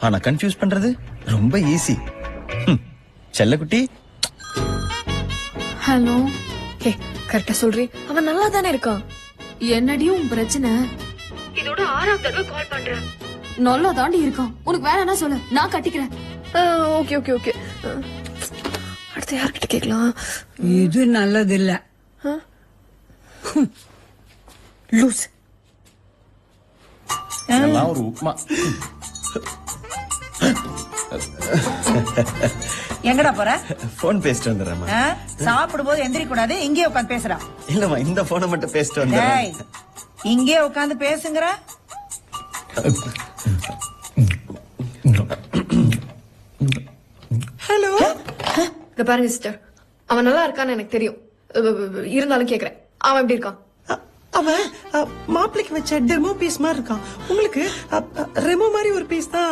ஆனா கன்ஃபியூஸ் பண்றது ரொம்ப ஈஸி. செல்லக்குட்டி. ஹலோ. ஹே, கரெக்டா சொல்றீ. அவன் நல்லா தானே இருக்கான். என்னடி உன் பிரச்சனை? இதோட 6வது தடவை கால் பண்றேன். நல்லா தாண்டி இருக்கான். உனக்கு வேற என்ன சொல்ல, நான் கட்டிக்கிறேன். Okay okay okay. அடுத்து யார்கிட்ட கேட்கலாம்? இது நல்லது இல்ல. லூஸ். ஒரு உப்மா. எங்கடா போற? போன் பேசிட்டு வந்துடுறேன். சாப்பிடும் போது எந்திரி கூடாது, இங்கே உட்காந்து பேசுறான். இல்லம்மா, இந்த போனை மட்டும் பேசிட்டு வந்துடுறேன். இங்கே உட்காந்து பேசுங்கிற. ஹலோ. இத பாருங்க சிஸ்டர், அவன் நல்லா இருக்கான்னு எனக்கு தெரியும். இருந்தாலும் கேக்குறேன், அவன் எப்படி இருக்கான்? அவன் மாப்பிளைக்கு வச்ச டெமோ பீஸ் மாதிரி இருக்கான். உங்களுக்கு ரெமோ மாதிரி ஒரு பீஸ் தான்